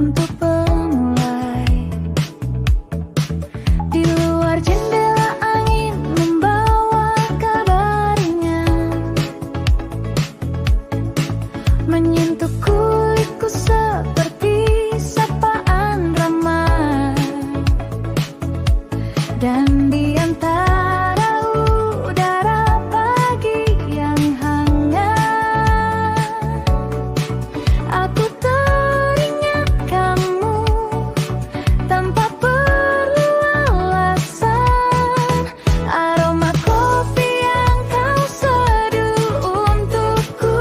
untuk memulai. Di luar jendela angin membawa kabar ringan, menyentuh kulitku seperti sapaan ramai. Dan di antara udara pagi yang hangat, aku teringat kamu tanpa perlu alasan. Aroma kopi yang kau seduh untukku,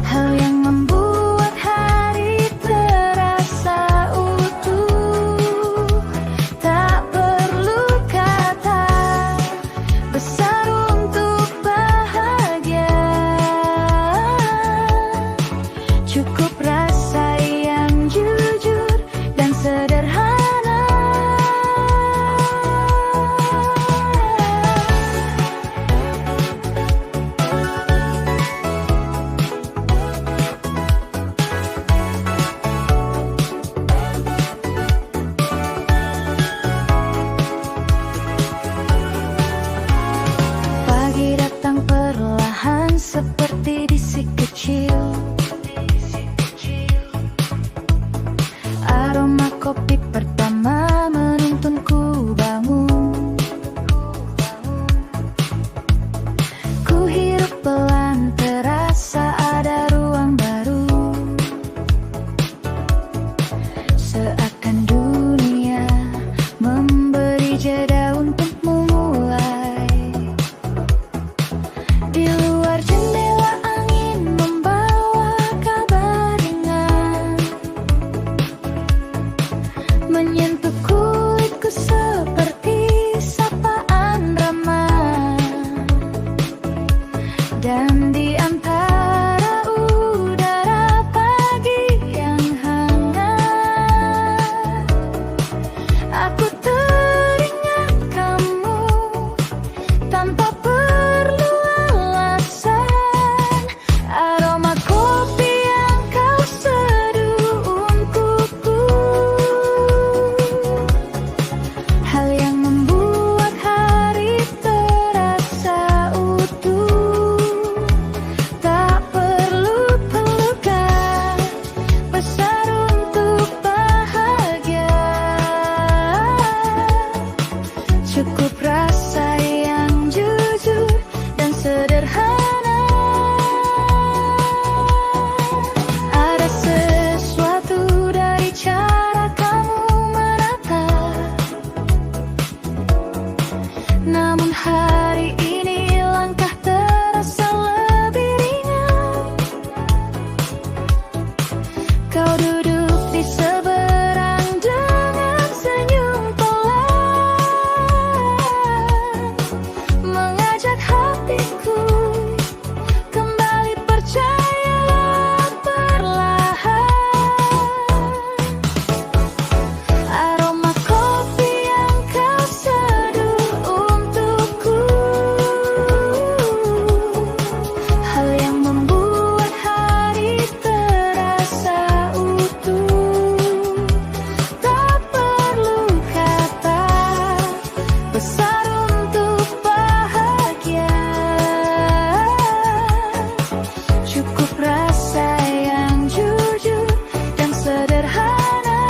hal yang membuat hari terasa utuh. Tak perlu kata besar untuk bahagia, cukup rasa yang jujur dan sederhana. Pagi datang perlahan seperti bisik kecil. Aroma kopi pertama menuntunku bangun. Ku hirup pelan, terasa ada ruang baru. Seakan dunia memberi jeda untuk memulai. Di luar jendela angin membawa kabar ringan, menyentuh kulitku seperti sapaan ramai. Dan di antara udara pagi yang hangat, aku teringat kamu tanpa perlu alasan. Aroma kopi yang kau seduh untukku, hal yang membuat hari terasa utuh. Tak perlu pelukan besar untuk bahagia, cukup rasa yang jujur dan sederhana. Ada sesuatu dari cara kamu menatap, namun hari ini langkah terasa lebih ringan. Kau duduk di seberang dengan senyum pelan, mengajak hatiku kembali percayalah perlahan. Aroma kopi yang kau seduh untukku, hal yang membuat hari terasa utuh. Tak perlu kata besar untuk bahagia, cukup rasa yang jujur dan sederhana.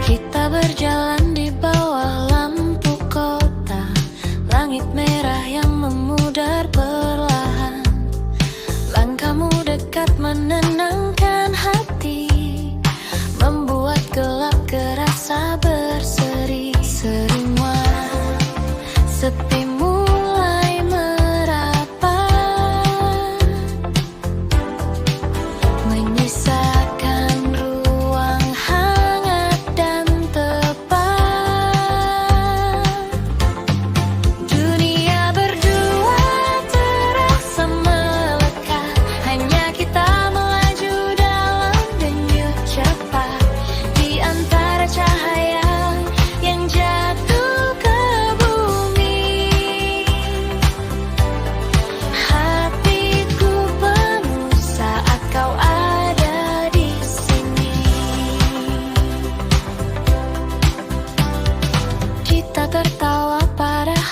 Kita berjalan di bawah lampu kota, langit merah yang memudar perlahan. Langkahmu dekat menenangkan hati, membuat gelap kerasa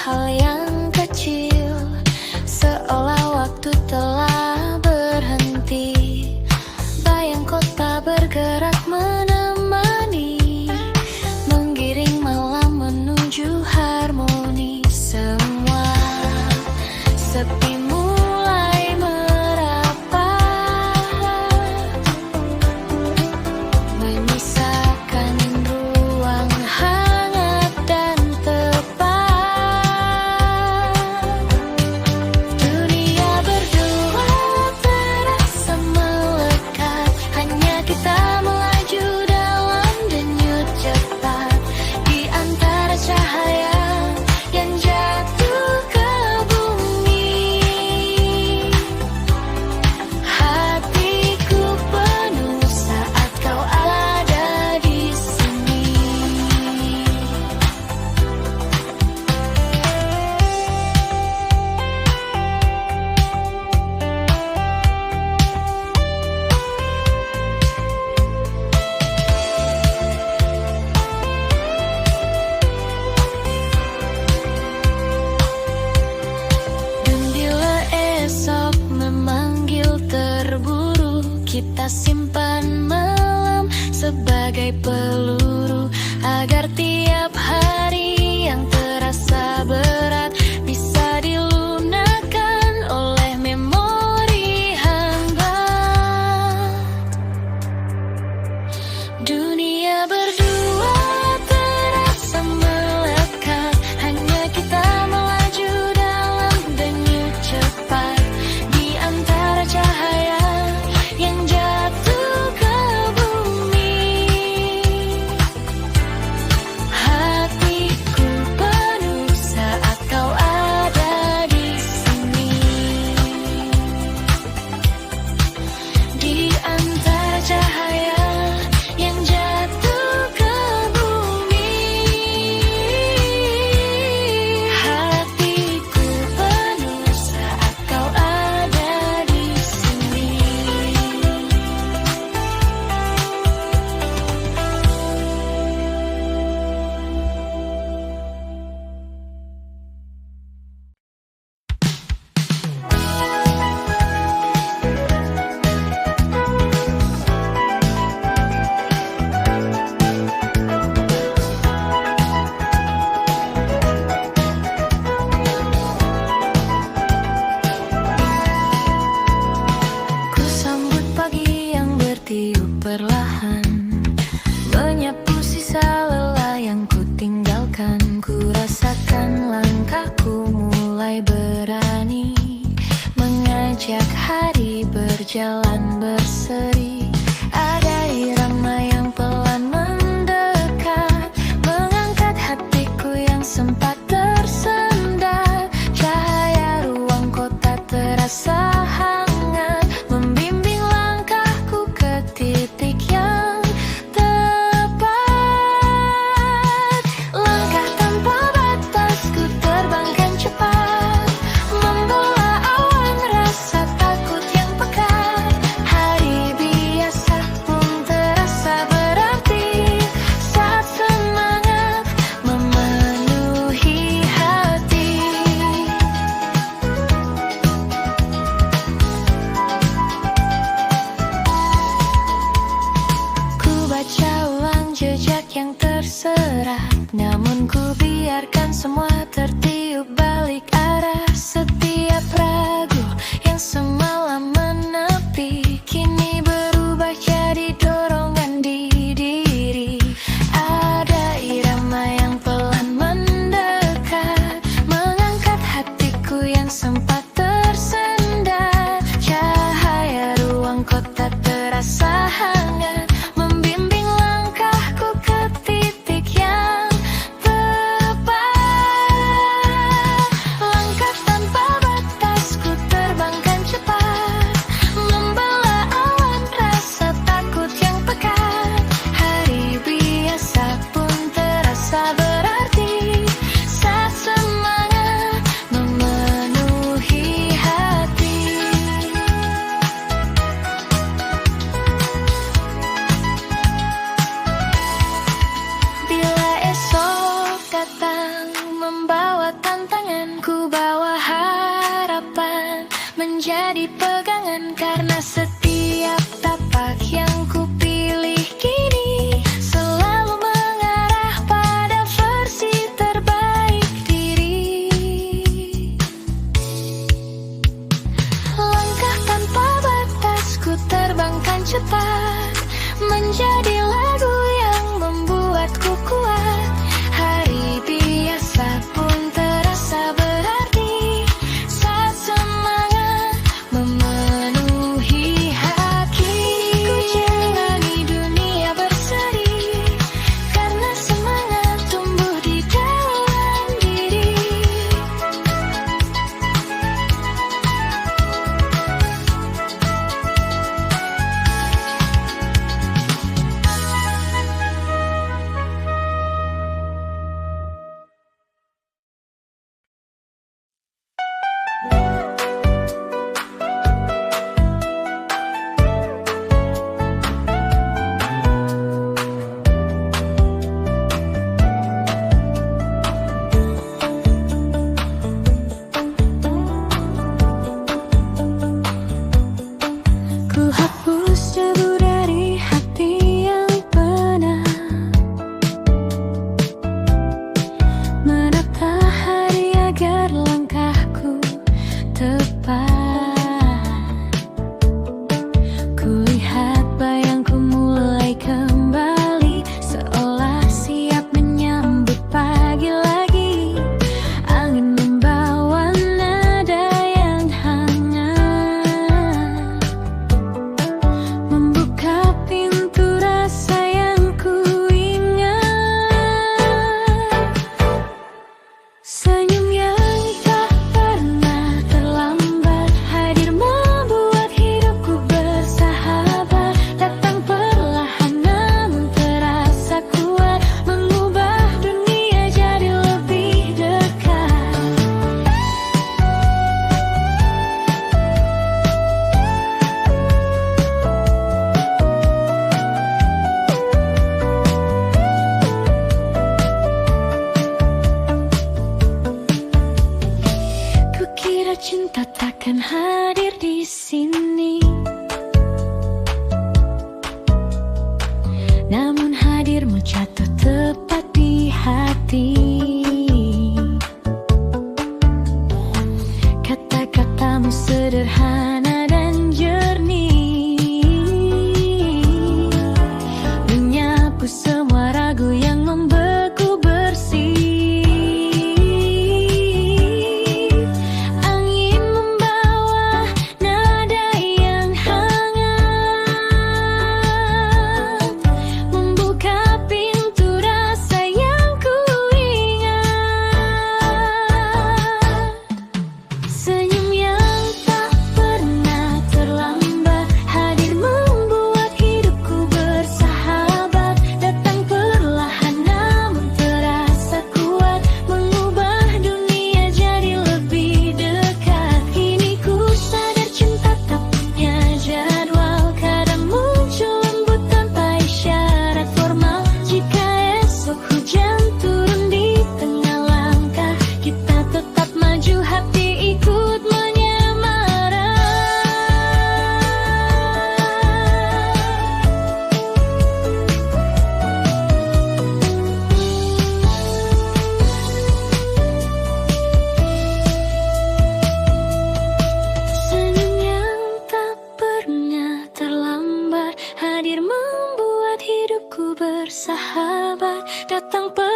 hal yang kecil, seolah waktu telah berhenti. Bayang kota bergerak menemani, menggiring malam menuju harmoni. Semua sepi mulai merapat, menyisakan ruang hangat dan tepat. Dunia berdua terasa melekat, hanya kita melaju dalam denyut cepat. Di antara cahaya yang jatuh ke bumi, hatiku penuh saat kau ada di sini. Dan bila esok memanggil terburu, kita simpan malam sebagai peluru, agar tiap hari yang terasa berat bisa dilunakkan oleh memori hamba. Dunia berdua terasa melekat, hanya kita melaju dalam denyut cepat. Di antara cahaya yang jatuh ke bumi, hatiku penuh saat kau ada di sini. Di antara cahaya yang jatuh ke bumi, hatiku penuh saat kau ada di sini. Ku sambut pagi yang bertiup perlahan, menyapu sisa lelah yang ku tinggalkan. Ku rasakan langkahku mulai berani, mengajak hari berjalan berseri. Ada irama yang pelan mendekat, mengangkat hatiku yang sempat tersendat. Cahaya ruang kota terasa hangat, membimbing langkahku ke titik yang tepat. Langkah tanpa batas, ku terbangkan cepat, membawa awan rasa takut yang pekat. Hari biasa pun terasa berarti saat semangat memenuhi hati. Ku baca ulang jejak yang terserat, namun ku biarkan semua tertiup balik arah. Setiap ragu yang semalam menepi, kini berubah jadi dorongan di diri. Ada irama yang pelan mendekat, mengangkat hatiku yang sempat tersendat. Cahaya ruang kota terasa hangat, membimbing langkahku ke titik yang tepat.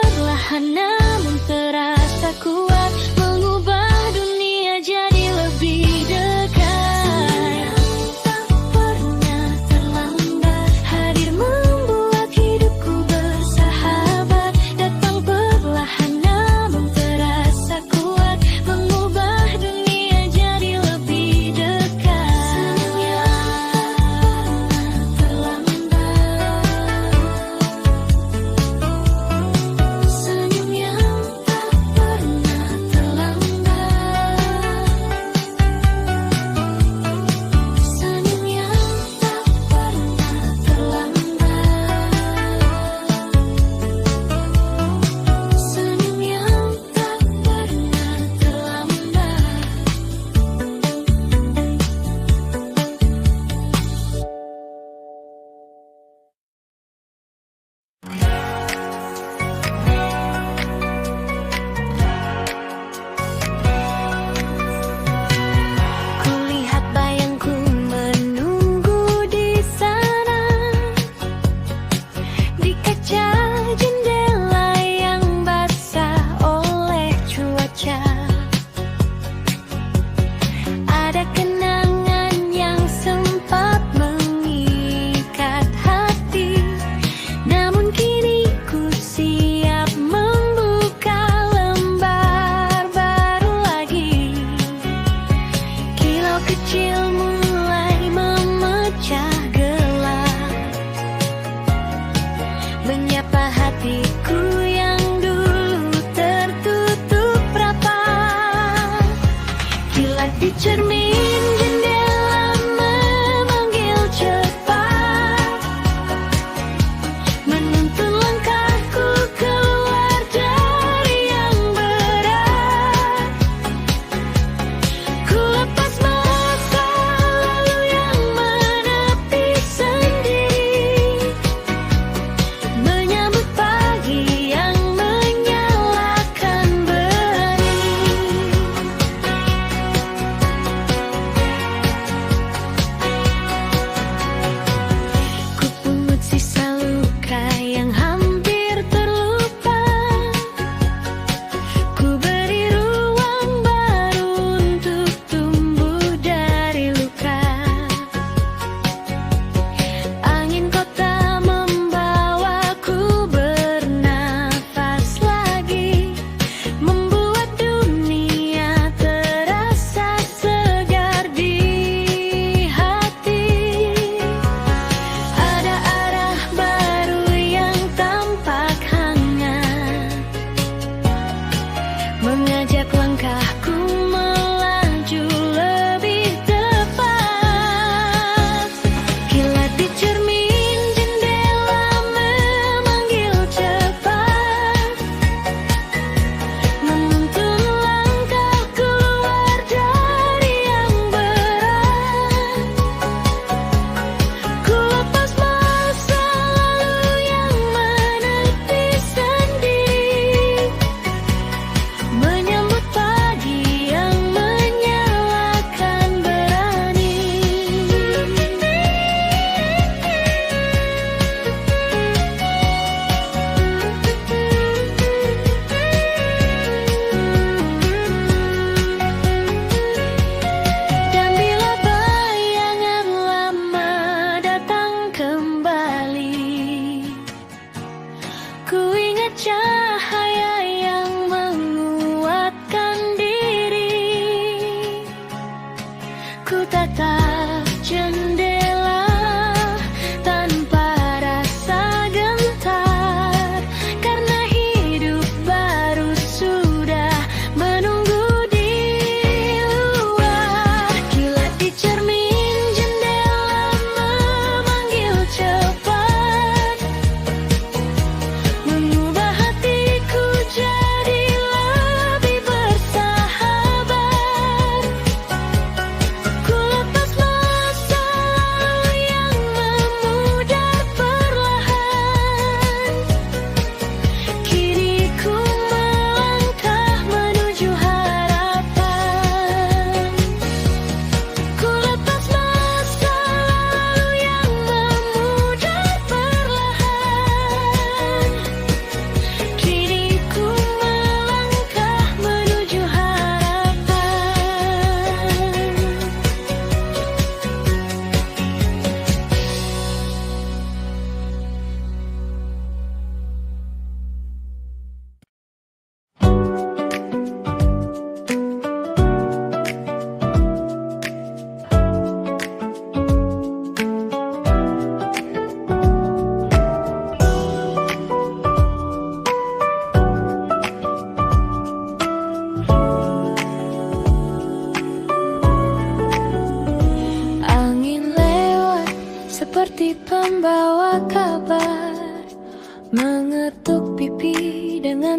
perlahan namun terasa kuat, mengubah dunia jadi lebih dekat. Tak pernah terlambat, hadir membuat hidupku bersahabat. Datang perlahan namun terasa kuat, mengubah dunia jadi lebih dekat. Senyum yang tak pernah terlambat, senyum yang tak pernah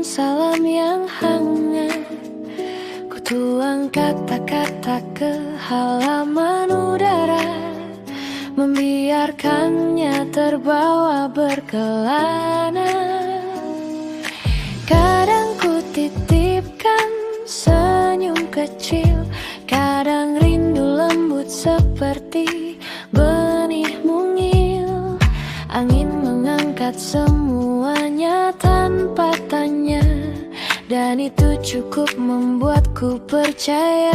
dengan salam yang hangat. Ku tuang kata-kata ke halaman udara, membiarkannya terbawa berkelana. Kadang ku titipkan senyum kecil, kadang rindu lembut seperti benih mungil. Angin mengangkat semuanya tanpa tanya, dan itu cukup membuatku percaya.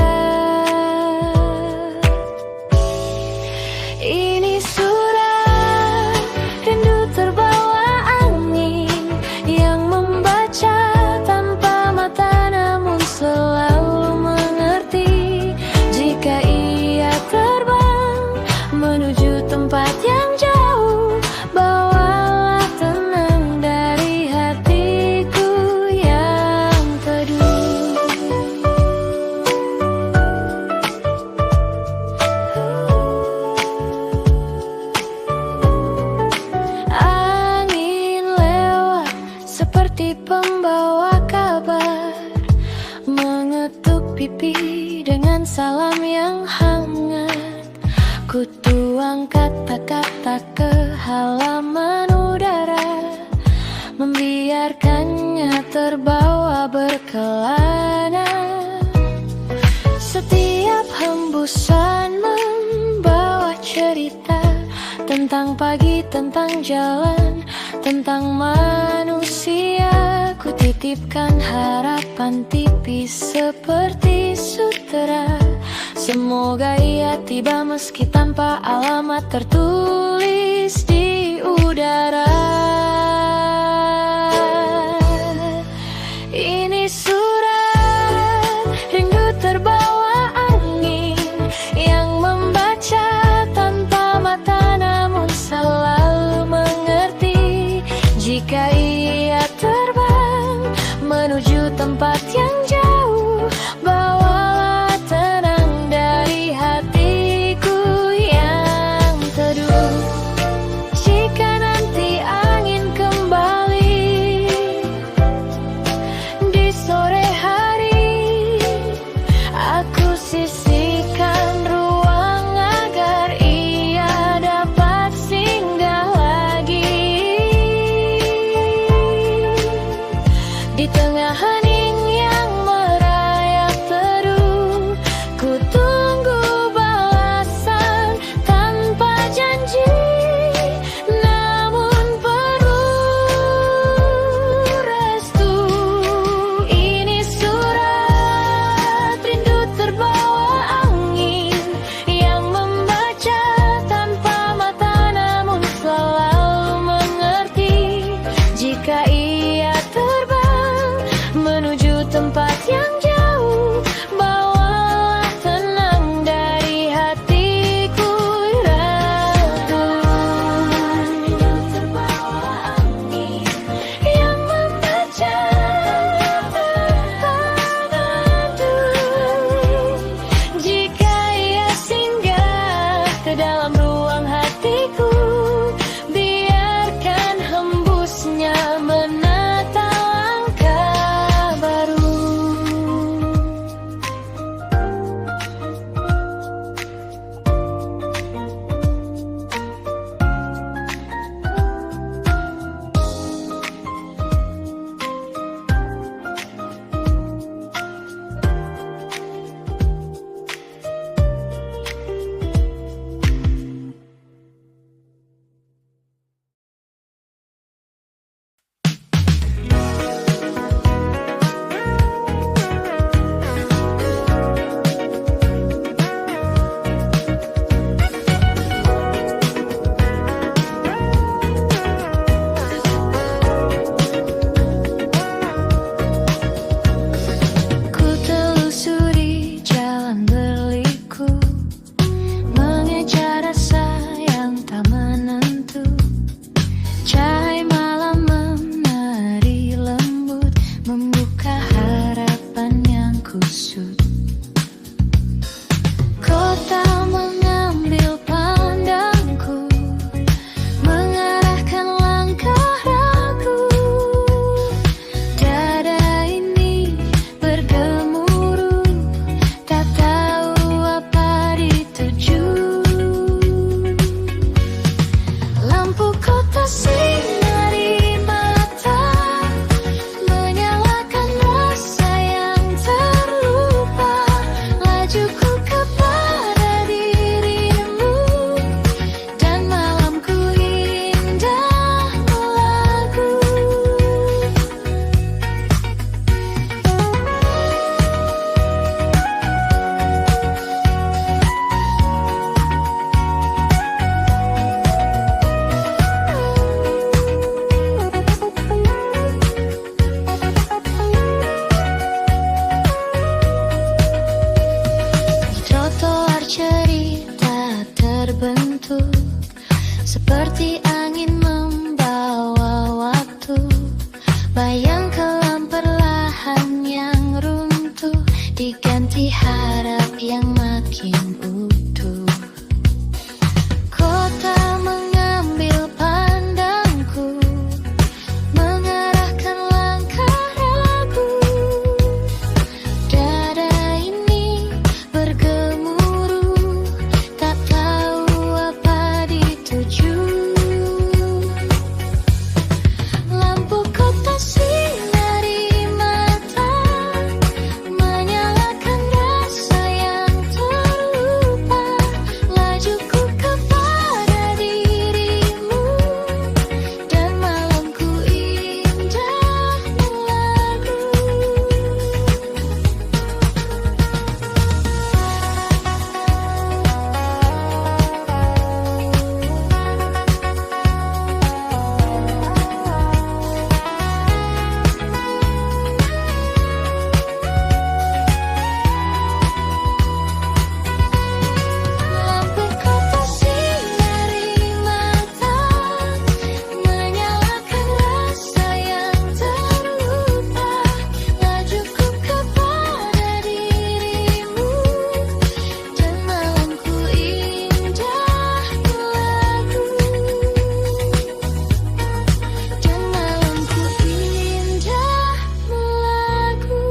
Ini surat rindu terbawa angin, yang membaca tanpa mata namun selalu mengerti. Jika ia terbang menuju tempat yang jauh, bawalah tenang dari hatiku yang teduh. Angin lewat seperti pembawa kabar, mengetuk pipi dengan salam yang hangat. Ku tuang kata-kata ke halaman udara, membiarkannya terbawa berkelana. Setiap hembusan membawa cerita tentang pagi, tentang jalan, tentang manusia. Ku titipkan harapan tipis seperti sutera, semoga ia tiba meski tanpa alamat tertulis di udara. Ini surat rindu terbawa angin, yang membaca tanpa mata namun selalu mengerti. Jika ia terbang menuju tempat yang jauh, bawalah tenang dari hatiku yang teduh. Jika nanti angin kembali di sore hari, aku sisihkan ruang agar ia dapat singgah lagi. Di tengah hening yang merayap teduh, ku tunggu balasan tanpa janji, namun penuh restu. Ini surat rindu terbawa angin, yang membaca tanpa mata namun selalu mengerti. Jika ia terbang menuju tempat yang jauh, bawalah tenang dari hatiku ratu. Rindu terbawa angin, yang membaca tanpa nadu. Jika ia singgah ke dalam ruang hatiku, biarkan hembusnya menata langkah baru. seperti harap yang makin utuh. Kota mengambil pandangku, mengarahkan langkah ragu. Dada ini bergemuruh, tak tahu apa dituju. Lampu kota sinari mata, menyalakan rasa yang terlupa. Lajuku kepada dirimu, dan malamku indah melagu. Lampu kota sinari mata, menyalakan rasa yang terlupa. Lajuku kepada dirimu, dan malamku indah melagu. Dan malamku indah melagu.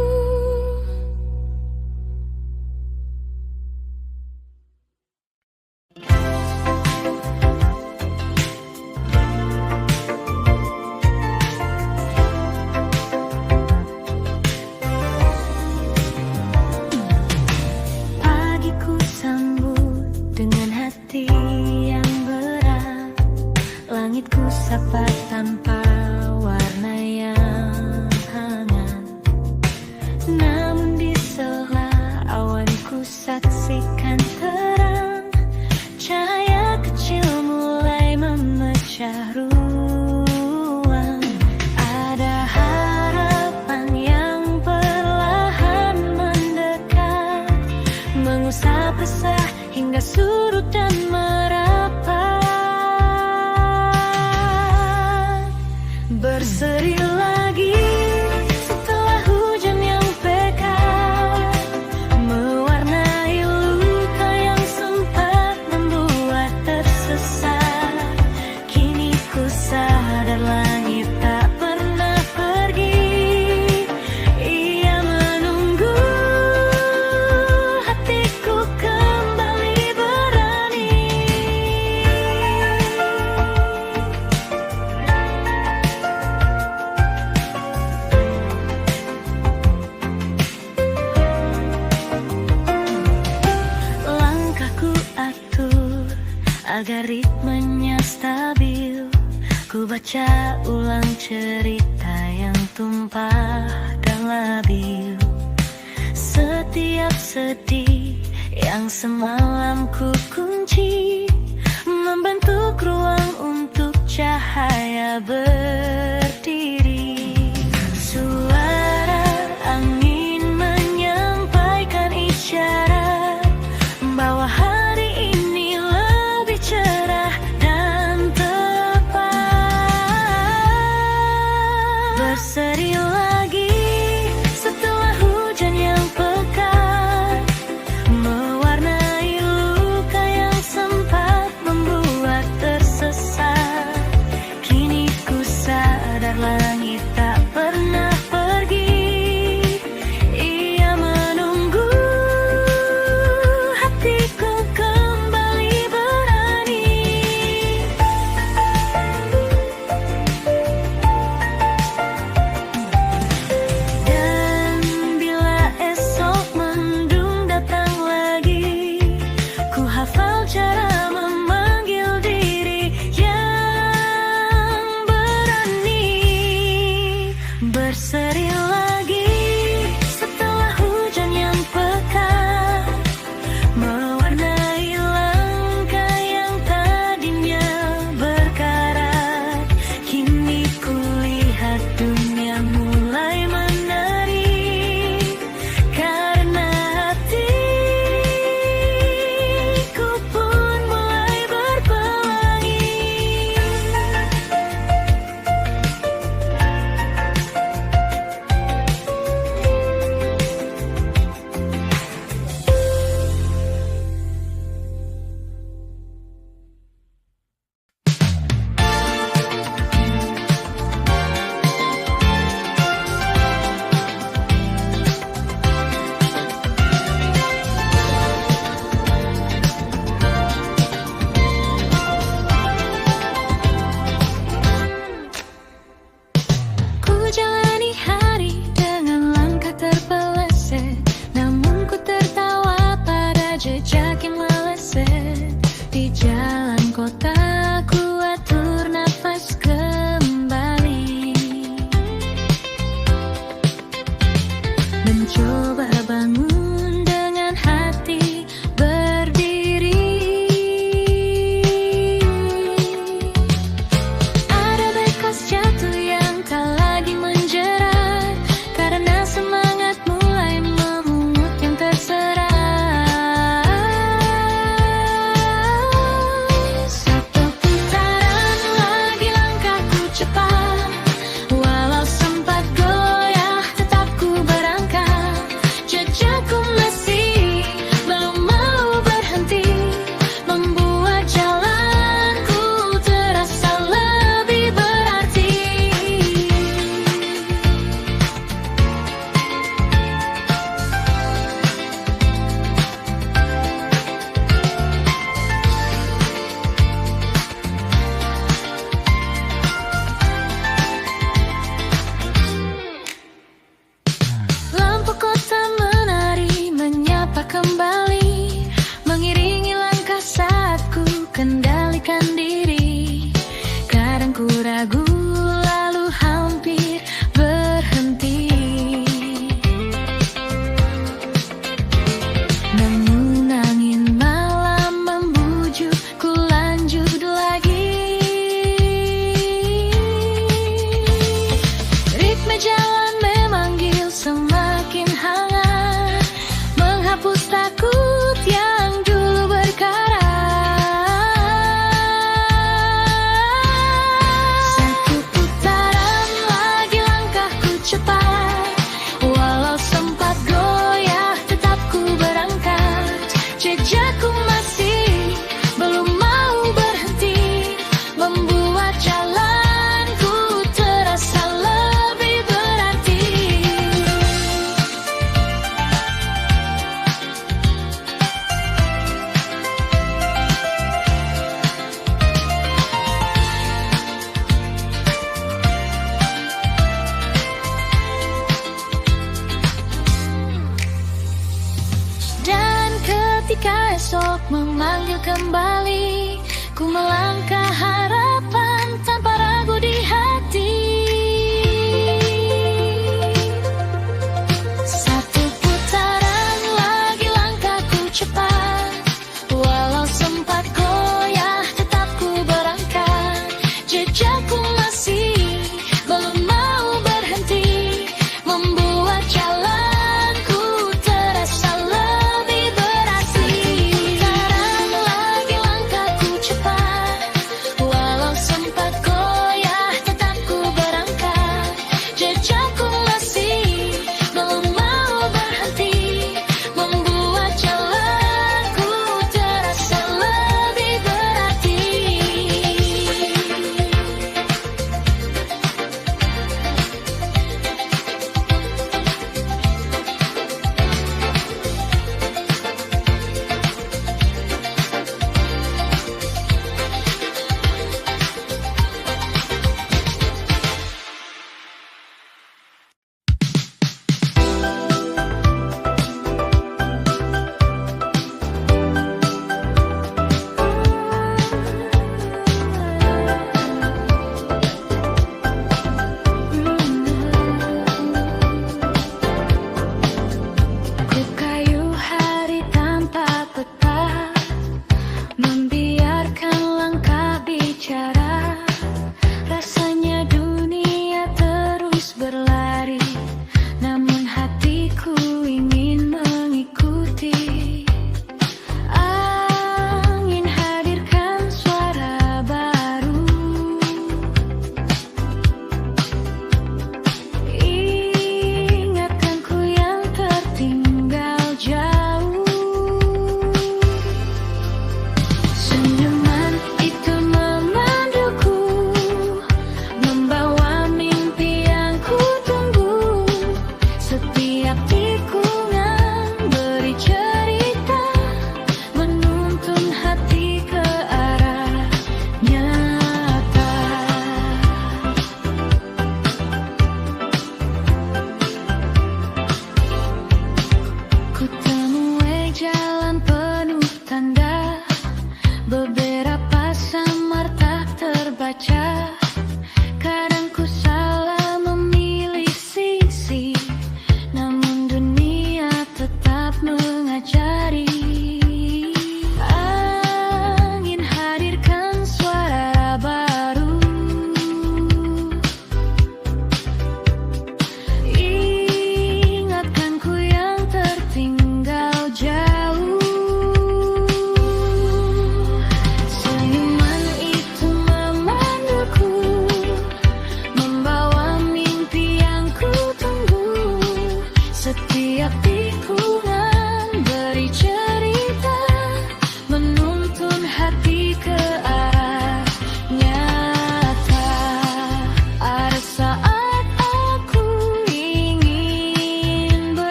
Pagiku sambut dengan hati yang berat. Langitku sapa tanpa warna yang hangat. Namun di sela awanku saksikan terang. Cahaya kecil mulai memecah ruang. Ada harapan yang perlahan mendekat, mengusap resah hingga surut dan merapat. Berseri lagi setelah hujan yang pekat, mewarnai luka yang sempat membuat tersesat. Kini ku sadar langit tak pernah pergi. Ia menunggu hatiku kembali berani. Langkahku atur agar ritmenya stabil. Ku baca ulang cerita yang tumpah dan labil. Setiap sedih yang semalam ku kunci, membentuk ruang untuk cahaya berdiri. Suara angin menyampaikan isyarat bahwa hari ini lebih cerah dan tepat. Berseri lagi setelah hujan yang pekat, mewarnai luka yang sempat membuat tersesat. Kini ku sadar langit Mencoba bangun dengan hati berdiri. Ada bekas jatuh yang tak lagi menjerat, karena semangat mulai memungut yang terserat. Satu putaran lagi langkahku cepat, walau sempat goyah tetap ku berangkat. Jejakku masih belum mau berhenti, membuat jalanku terasa lebih berarti. Lampu kota menari, menyapa kembali, mengiringi langkah saat ku kendalikan diri. Kadang ku ragu, lalu hampir berhenti. Namun angin malam membujuk ku lanjut lagi. Ritme jalan memanggil semakin hangat, menghapus takut yang dulu berkarat. Satu putaran lagi langkahku cepat, walau sempat goyah tetap ku berangkat. Jejakku masih belum mau berhenti, membuat jalanku terasa lebih berarti. Dan ketika esok memanggil kembali, ku melangkah harapan tanpa ragu di hati. Satu putaran lagi langkahku cepat, walau sempat goyah tetap ku berangkat. Jejakku masih belum mau berhenti, membuat jalanku terasa lebih berarti. Putaran lagi langkahku cepat, walau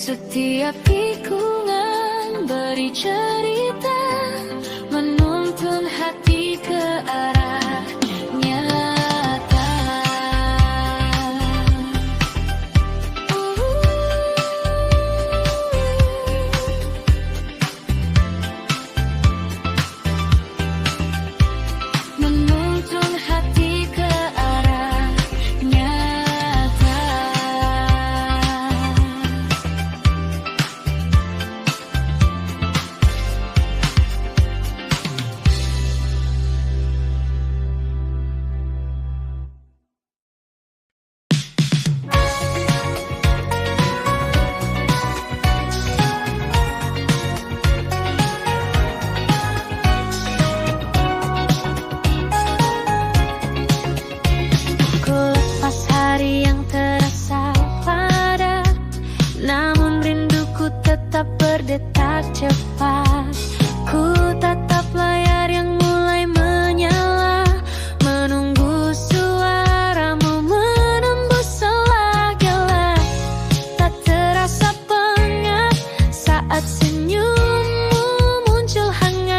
Setiap tikungan beri cerita, menuntun hati ke arah nyata. Menuntun hati ke arah nyata. Ku lepas hari yang terasa padat, namun rinduku tetap berdetak cepat. Ku tatap layar yang mulai menyala, menunggu suaramu menembus selah gelap. Tak terasa pengap saat senyummu muncul hangat.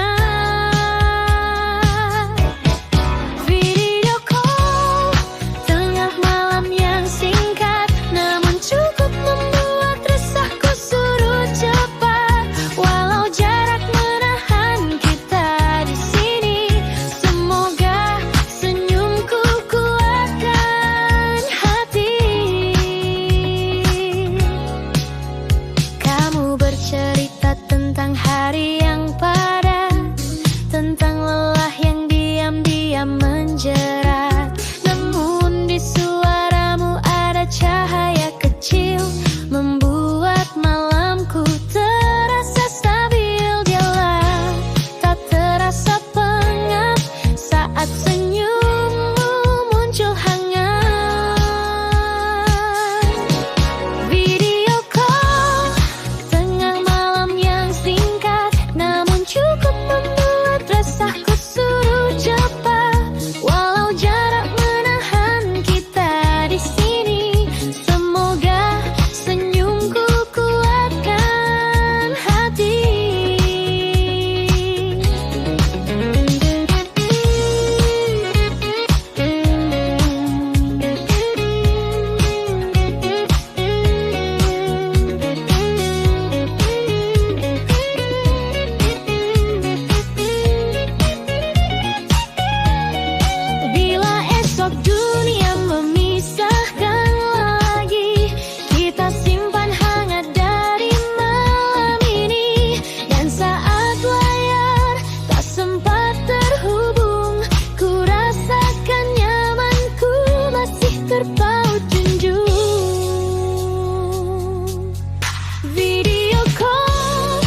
Video call tengah malam yang singkat, namun cukup membuat resahku surut cepat. Walau jarak menahan kita di sini, semoga senyumku kuatkan hati. Kamu bercerita tentang hari yang padat, tentang lelah yang diam-diam menjerat. Namun di suaramu ada cahaya kecil, membuat malamku terasa stabil. Dialah tak terasa pengap saat senyummu muncul hangat. Video call tengah malam yang singkat, namun cukup membuat resahku surut cepat. Walau jarak menahan kita di sini, semoga senyumku kuatkan hati. Bila esok dunia memisahkan lagi, kita simpan hangat dari malam ini. Dan saat layar tak sempat terhubung, ku rasakan nyamanku masih terpaut junjung. Video call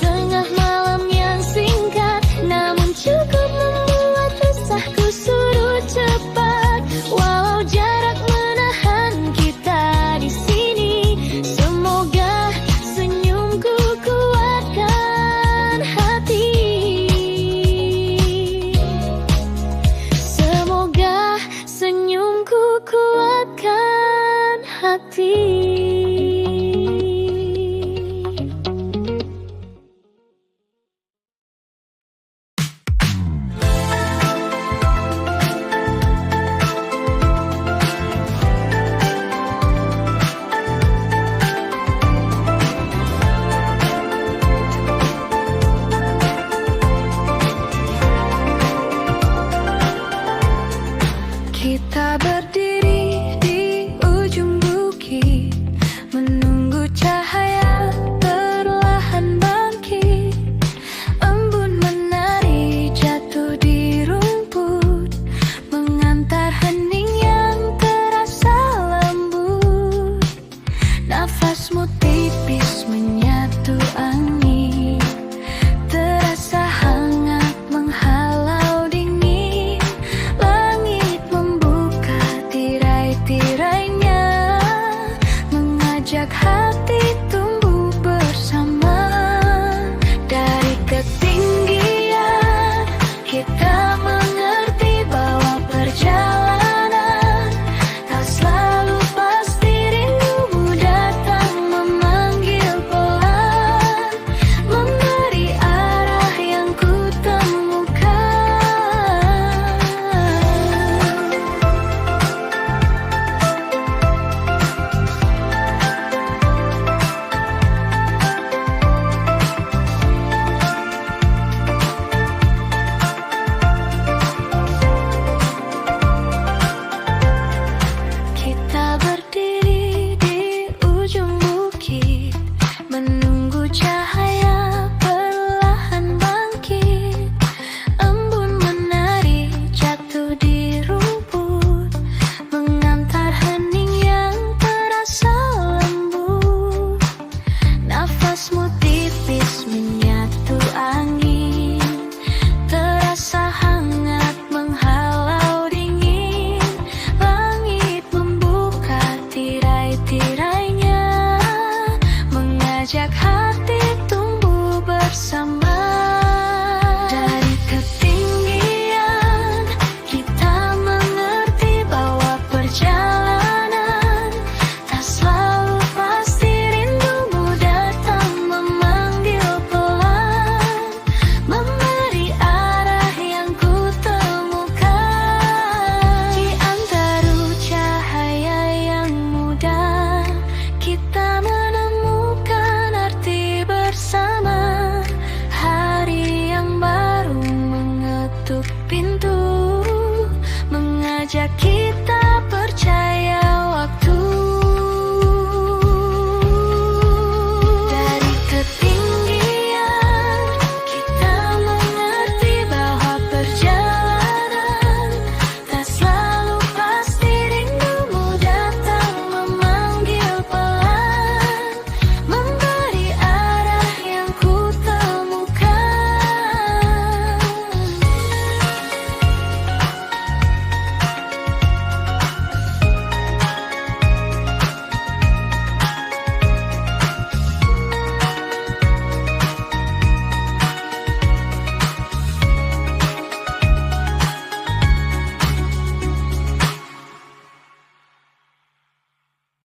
tengah malam yang singkat, namun cukup membuat resahku surut cepat. Walau jarak menahan kita di sini, semoga senyumku kuatkan hati. Semoga senyumku kuatkan hati.